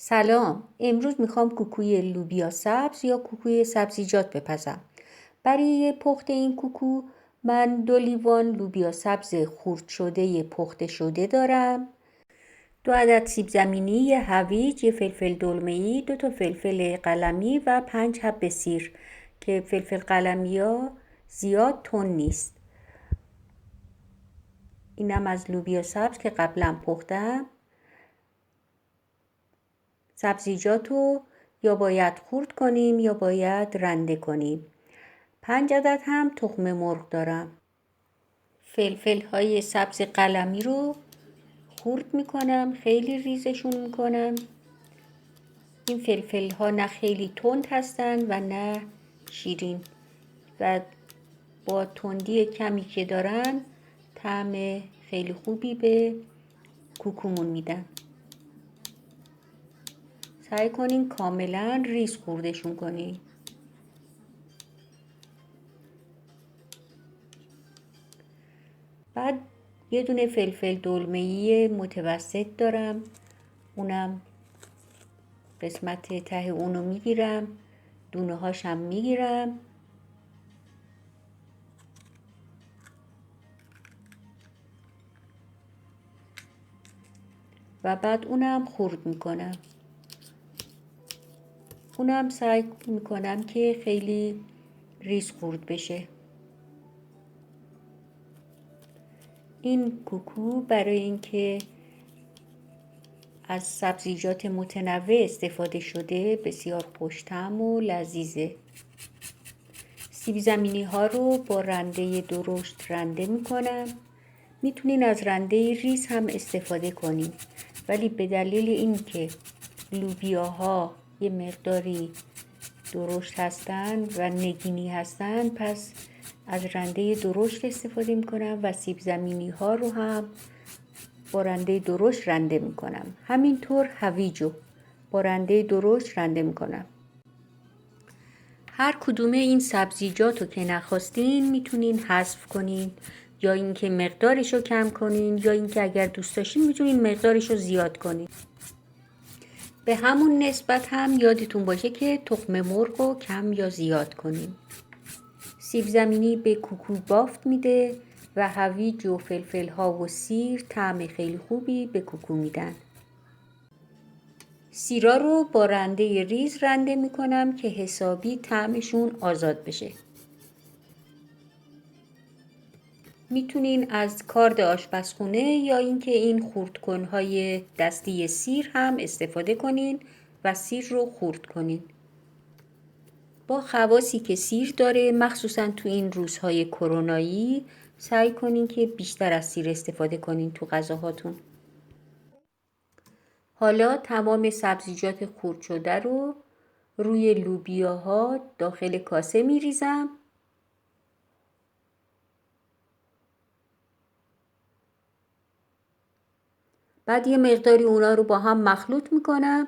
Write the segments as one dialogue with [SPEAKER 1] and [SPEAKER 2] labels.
[SPEAKER 1] سلام، امروز میخوام کوکوی لوبیا سبز یا کوکوی سبزیجات بپزم. برای پخت این کوکو من 2 لیوان لوبیا سبز خرد شده پخته شده دارم. 2 عدد سیب زمینی، 1 هویج، 1 فلفل دلمه‌ای، 2 تا فلفل قلمی و 5 حب سیر که فلفل قلمی ها زیاد تند نیست. اینم از لوبیا سبز که قبلا پختم. سبزیجات رو یا باید خرد کنیم یا باید رنده کنیم. 5 عدد هم تخم مرغ دارم. فلفل های سبز قلمی رو خرد میکنم، خیلی ریزشون میکنم. این فلفل ها نه خیلی تند هستن و نه شیرین و با تندی کمی که دارن طعم خیلی خوبی به کوکومون میدن. سعی کنین کاملا ریز خردشون کنین. بعد یه دونه فلفل دلمه‌ای متوسط دارم، اونم قسمت ته اونو میگیرم، دونه هاشم میگیرم و بعد اونم خرد میکنم. اونم سعی میکنم که خیلی ریز خرد بشه. این کوکو برای اینکه از سبزیجات متنوع استفاده شده بسیار خوش‌طعم و لذیذه. سیب زمینی ها رو با رنده درشت رنده میکنم. میتونین از رنده ریز هم استفاده کنین، ولی به دلیل اینکه لوبیاها یه مقداری درشت هستن و نگینی هستن پس از رنده درشت استفاده میکنم و سیب زمینی ها رو هم با رنده درشت رنده میکنم. همینطور هویجو با رنده درشت رنده میکنم. هر کدوم این سبزیجات رو که نخواستین میتونین حذف کنین یا اینکه مقدارش رو کم کنین یا اینکه اگر دوست داشتین میتونین مقدارش رو زیاد کنین. به همون نسبت هم یادتون باشه که تخم مرغ رو کم یا زیاد کنین. سیب زمینی به کوکو بافت میده و هویج و فلفل ها و سیر طعم خیلی خوبی به کوکو میدن. سیرا رو با رنده ریز رنده میکنم که حسابی طعمشون آزاد بشه. میتونین از کارد آشپزخونه یا اینکه این خردکنهای دستی سیر هم استفاده کنین و سیر رو خرد کنین. با خواصی که سیر داره، مخصوصا تو این روزهای کرونایی سعی کنین که بیشتر از سیر استفاده کنین تو غذاهاتون. حالا تمام سبزیجات خرد شده رو روی لوبیاها داخل کاسه میریزم. بعد یه مقداری اونا رو با هم مخلوط میکنم.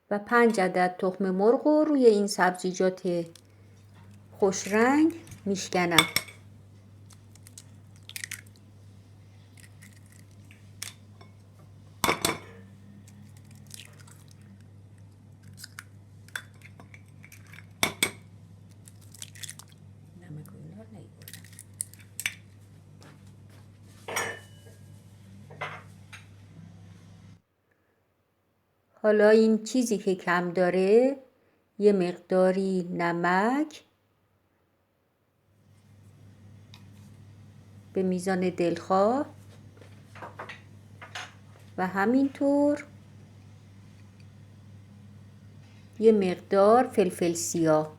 [SPEAKER 1] و 5 عدد تخم مرغ رو روی این سبزیجات خوش رنگ میشکنم. حالا این چیزی که کم داره یه مقداری نمک به میزان دلخواه و همینطور یه مقدار فلفل سیاه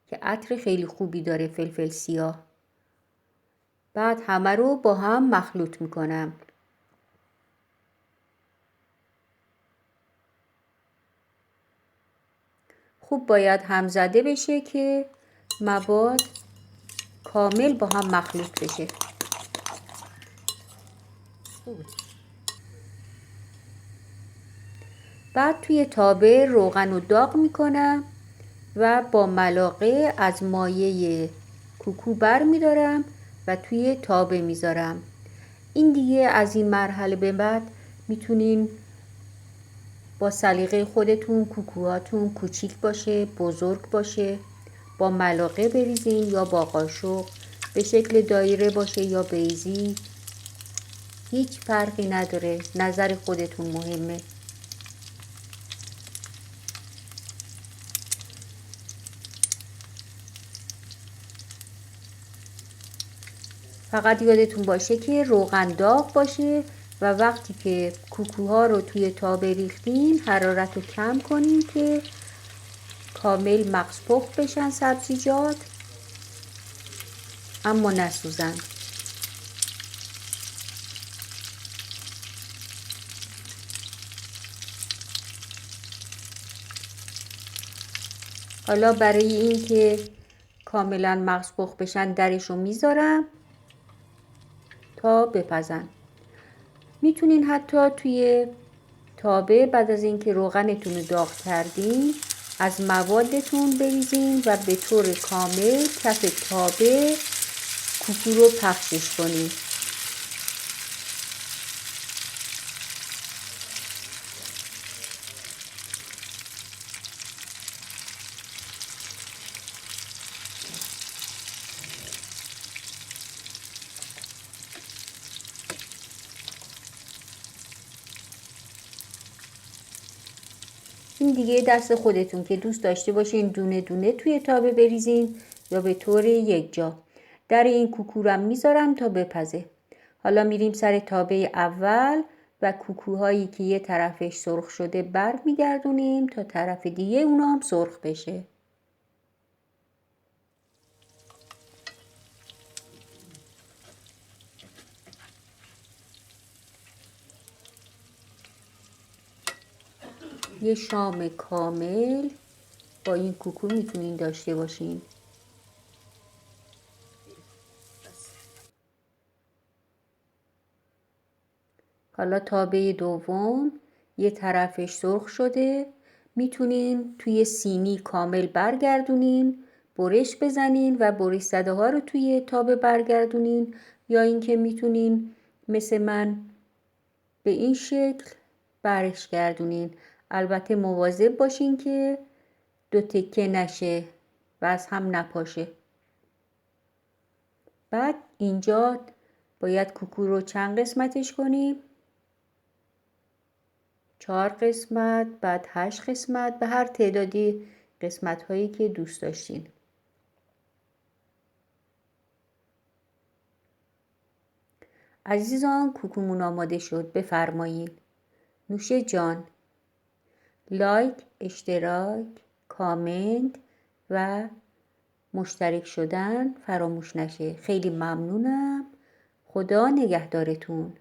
[SPEAKER 1] که عطر خیلی خوبی داره فلفل سیاه. بعد همه رو با هم مخلوط میکنم. خوب باید همزده بشه که مواد کامل با هم مخلوط بشه. بعد توی تابه روغن رو داغ میکنم و با ملاقه از مایه کوکو بر میدارم و توی تابه میذارم. این دیگه از این مرحله به بعد میتونین با سلیقه خودتون کوکوهاتون کوچیک باشه بزرگ باشه با ملاقه بریزین یا با قاشق، به شکل دایره باشه یا بیضی، هیچ فرقی نداره، نظر خودتون مهمه. فقط یادتون باشه که روغن داغ باشه و وقتی که کوکوها رو توی تابه ریختین حرارت رو کم کنین که کامل مغز پخت بشن سبزیجات اما نسوزن. حالا برای این که کاملا مغز پخت بشن درش رو میذارم تا بپزن. میتونین حتی توی تابه بعد از اینکه روغنتون رو داغ کردین از موادتون بریزین و به طور کامل کف تابه کوکو رو پخشش کنین. این دیگه دست خودتون که دوست داشته باشین دونه دونه توی تابه بریزین یا به طور یک جا. در این کوکورم میذارم تا بپزه. حالا میریم سر تابه اول و کوکوهایی که یه طرفش سرخ شده بر میگردونیم تا طرف دیگه اونا هم سرخ بشه. یه شام کامل با این کوکو میتونین داشته باشین. حالا تابه دوم یه طرفش سرخ شده، میتونین توی سینی کامل برگردونین، برش بزنین و برش زده ها رو توی تابه برگردونین، یا اینکه میتونین مثل من به این شکل برش گردونین. البته مواظب باشین که دو تکه نشه و از هم نپاشه. بعد اینجا باید کوکو رو چند قسمتش کنیم؟ 4 قسمت، بعد 8 قسمت، به هر تعدادی قسمت هایی که دوست داشتین. عزیزان کوکومون آماده شد، بفرمایید. نوش جان. لایک، اشتراک، کامنت و مشترک شدن فراموش نشه. خیلی ممنونم. خدا نگهدارتون.